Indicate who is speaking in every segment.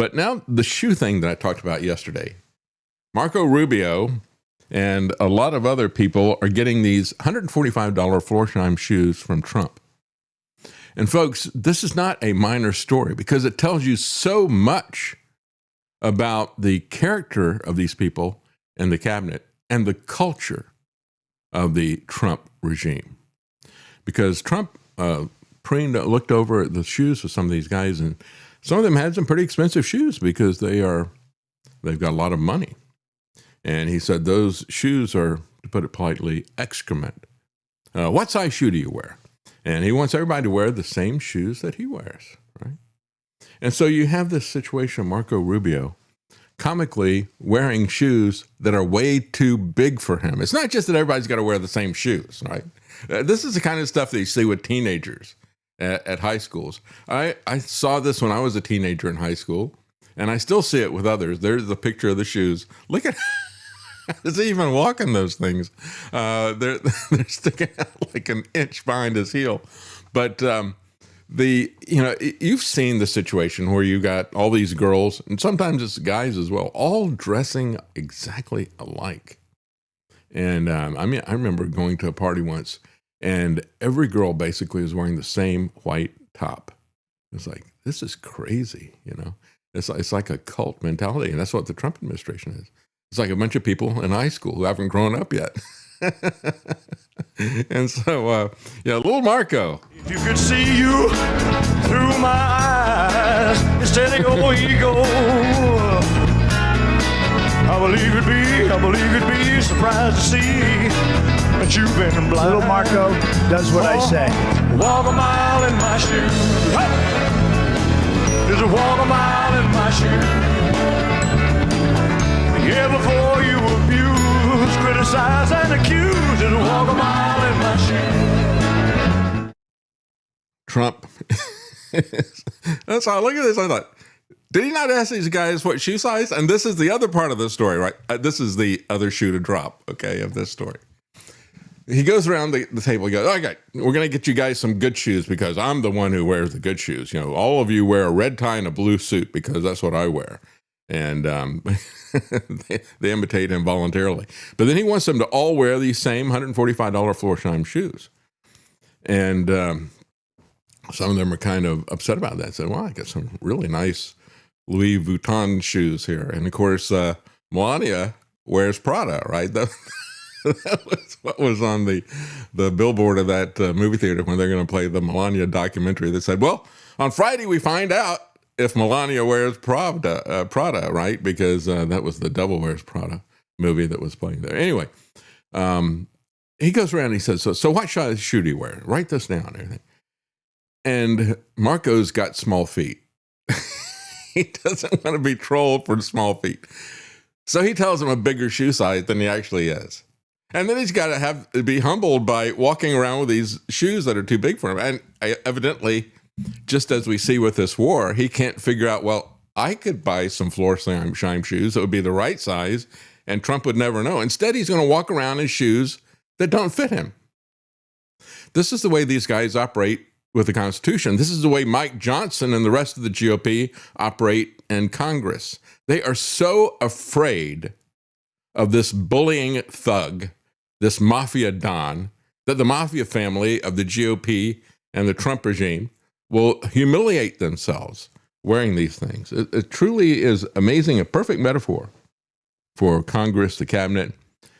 Speaker 1: But now the shoe thing that I talked about yesterday, Marco Rubio and a lot of other people are getting these $145 Florsheim shoes from Trump. And folks, this is not a minor story because it tells you so much about the character of these people in the cabinet and the culture of the Trump regime. Because Trump looked over at the shoes of some of these guys, and some of them had some pretty expensive shoes because they've got a lot of money. And he said those shoes are, to put it politely, excrement. What size shoe do you wear? And he wants everybody to wear the same shoes that he wears, right? And so you have this situation of Marco Rubio comically wearing shoes that are way too big for him. It's not just that everybody's got to wear the same shoes, right? This is the kind of stuff that you see with teenagers at high schools. I saw this when I was a teenager in high school, and I still see it with others. There's the picture of the shoes. Look at is he even walking those things? They're sticking out like an inch behind his heel. But you've seen the situation where you got all these girls, and sometimes it's guys as well, all dressing exactly alike. And I remember going to a party once, and every girl basically was wearing the same white top. It's like, this is crazy, It's like a cult mentality, and that's what the Trump administration is. It's like a bunch of people in high school who haven't grown up yet. And so, little Marco.
Speaker 2: If you could see you through my eyes instead of your ego, I believe it'd be surprised to see that you've been blind.
Speaker 3: Little Marco does what I say.
Speaker 2: Walk a mile in my shoes. There's a walk a mile in my shoes. Yeah, before you abuse, criticize, and accuse, there's a walk a mile in my shoes.
Speaker 1: Trump. That's how I look at this. I thought, did he not ask these guys what shoe size? And this is the other part of the story, right? This is the other shoe to drop, okay, of this story. He goes around the table. He goes, okay, we're going to get you guys some good shoes because I'm the one who wears the good shoes. All of you wear a red tie and a blue suit because that's what I wear. And they imitate him voluntarily. But then he wants them to all wear these same $145 Florsheim shoes. And some of them are kind of upset about that. Said, well, I got some really nice Louis Vuitton shoes here. And, of course, Melania wears Prada, right? That was what was on the billboard of that movie theater when they're going to play the Melania documentary. That said, well, on Friday we find out if Melania wears Prada, right? Because that was the Devil Wears Prada movie that was playing there. Anyway, he goes around and he says, so what size shoe do you wear? Write this down and everything. And Marco's got small feet. He doesn't want to be trolled for small feet. So he tells him a bigger shoe size than he actually is. And then he's got to be humbled by walking around with these shoes that are too big for him. And evidently, just as we see with this war, he can't figure out, well, I could buy some Florsheim shoes that would be the right size, and Trump would never know. Instead, he's going to walk around in shoes that don't fit him. This is the way these guys operate with the Constitution. This is the way Mike Johnson and the rest of the GOP operate in Congress. They are so afraid of this bullying thug, this mafia don, that the mafia family of the GOP and the Trump regime will humiliate themselves wearing these things. It truly is amazing, a perfect metaphor for Congress, the cabinet,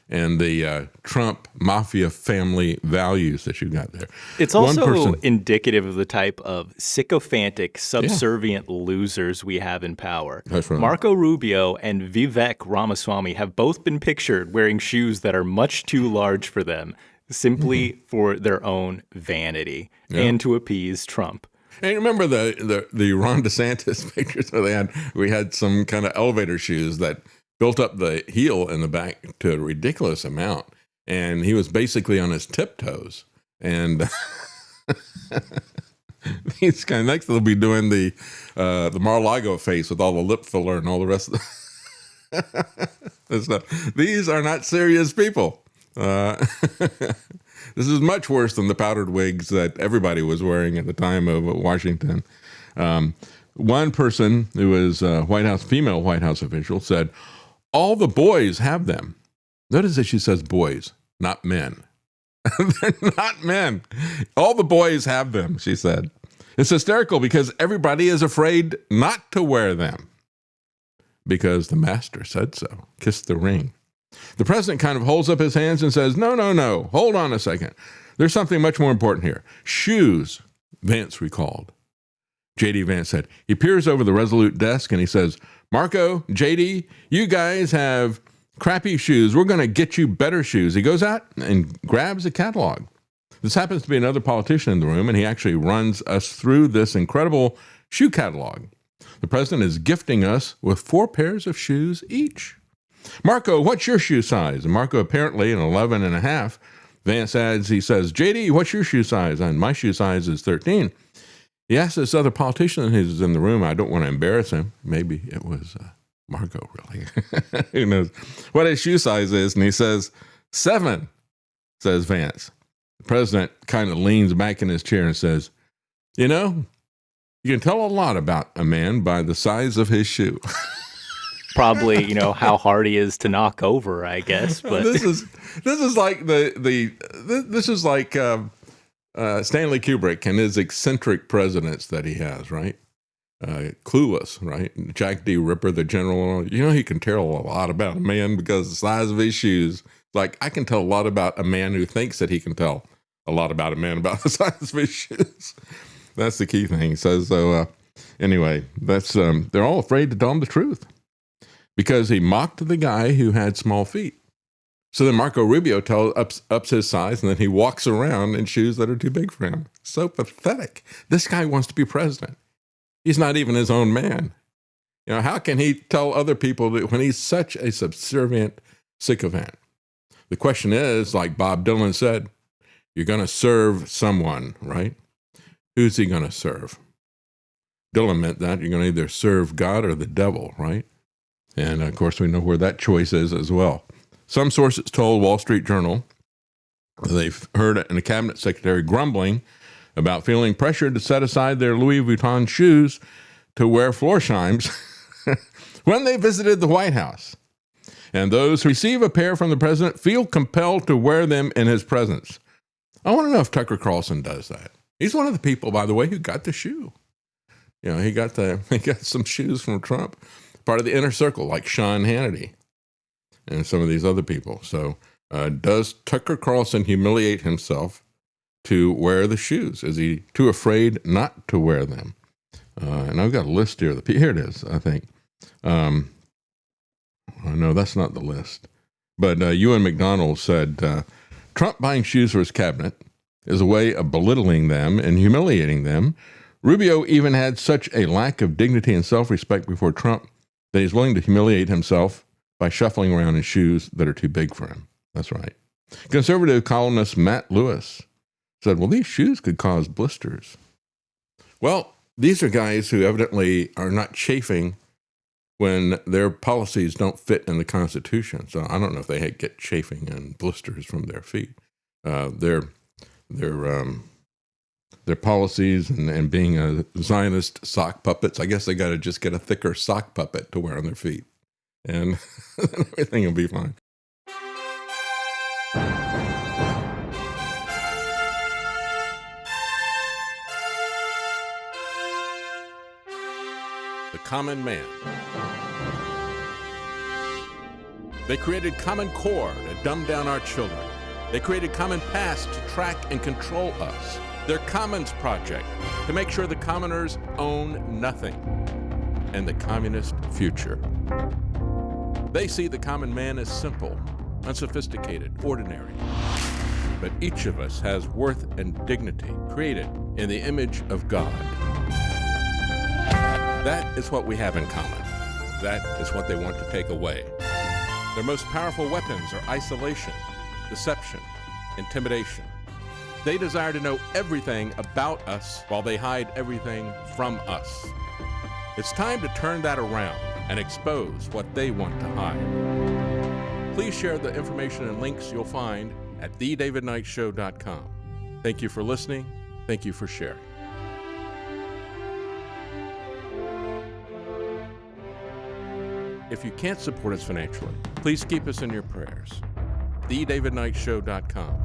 Speaker 1: and the Trump mafia family values that you got there.
Speaker 4: It's also indicative of the type of sycophantic, subservient losers we have in power.
Speaker 1: That's right.
Speaker 4: Marco Rubio and Vivek Ramaswamy have both been pictured wearing shoes that are much too large for them, simply for their own vanity and to appease Trump.
Speaker 1: And remember the Ron DeSantis pictures where we had some kind of elevator shoes that built up the heel in the back to a ridiculous amount. And he was basically on his tiptoes. And these guys, next they'll be doing the Mar-a-Lago face with all the lip filler and all the rest of the stuff. These are not serious people. This is much worse than the powdered wigs that everybody was wearing at the time of Washington. One person who was a female White House official said, all the boys have them. Notice that she says boys, not men. They're not men. All the boys have them, she said. It's hysterical because everybody is afraid not to wear them because the master said so. Kiss the ring. The president kind of holds up his hands and says, no. Hold on a second. There's something much more important here. Shoes, Vance recalled. J.D. Vance said. He peers over the Resolute desk and he says, Marco, J.D., you guys have crappy shoes. We're going to get you better shoes. He goes out and grabs a catalog. This happens to be another politician in the room, and he actually runs us through this incredible shoe catalog. The president is gifting us with 4 pairs of shoes each. Marco, what's your shoe size? And Marco apparently an 11 and a half. Vance adds, he says, JD, what's your shoe size? And my shoe size is 13. He asked this other politician who's in the room. I don't want to embarrass him. Maybe it was Marco, really. Who knows what his shoe size is? And he says, 7, says Vance. The president kind of leans back in his chair and says, you know, you can tell a lot about a man by the size of his shoe.
Speaker 4: Probably, how hard he is to knock over, I guess. But
Speaker 1: this is like this is like Stanley Kubrick and his eccentric presidents that he has, right? Clueless, right? Jack D. Ripper, the general. He can tell a lot about a man because of the size of his shoes. Like, I can tell a lot about a man who thinks that he can tell a lot about a man about the size of his shoes. That's the key thing. He says, so anyway, that's they're all afraid to tell him the truth because he mocked the guy who had small feet. So then Marco Rubio ups his size, and then he walks around in shoes that are too big for him. So pathetic. This guy wants to be president. He's not even his own man. How can he tell other people that when he's such a subservient sycophant? The question is, like Bob Dylan said, you're going to serve someone, right? Who's he going to serve? Dylan meant that you're going to either serve God or the devil, right? And of course, we know where that choice is as well. Some sources told Wall Street Journal they've heard a cabinet secretary grumbling about feeling pressured to set aside their Louis Vuitton shoes to wear Florsheims when they visited the White House. And those who receive a pair from the president feel compelled to wear them in his presence. I want to know if Tucker Carlson does that. He's one of the people, by the way, who got the shoe. He got some shoes from Trump, part of the inner circle, like Sean Hannity and some of these other people. So does Tucker Carlson humiliate himself to wear the shoes? Is he too afraid not to wear them? And I've got a list here. Here it is, I think. No, that's not the list. But Ewan McDonald said, Trump buying shoes for his cabinet is a way of belittling them and humiliating them. Rubio even had such a lack of dignity and self-respect before Trump that he's willing to humiliate himself by shuffling around in shoes that are too big for him. That's right. Conservative columnist Matt Lewis said, well, these shoes could cause blisters. Well, these are guys who evidently are not chafing when their policies don't fit in the Constitution. So I don't know if they get chafing and blisters from their feet. Their policies and being a Zionist sock puppets, I guess they got to just get a thicker sock puppet to wear on their feet. And everything will be fine. The Common Man. They created Common Core to dumb down our children. They created Common Pass to track and control us. Their Commons Project to make sure the commoners own nothing. And the communist future. They see the common man as simple, unsophisticated, ordinary. But each of us has worth and dignity created in the image of God. That is what we have in common. That is what they want to take away. Their most powerful weapons are isolation, deception, intimidation. They desire to know everything about us while they hide everything from us. It's time to turn that around and expose what they want to hide. Please share the information and links you'll find at thedavidknightshow.com. Thank you for listening. Thank you for sharing. if you can't support us financially, please keep us in your prayers. TheDavidKnightShow.com.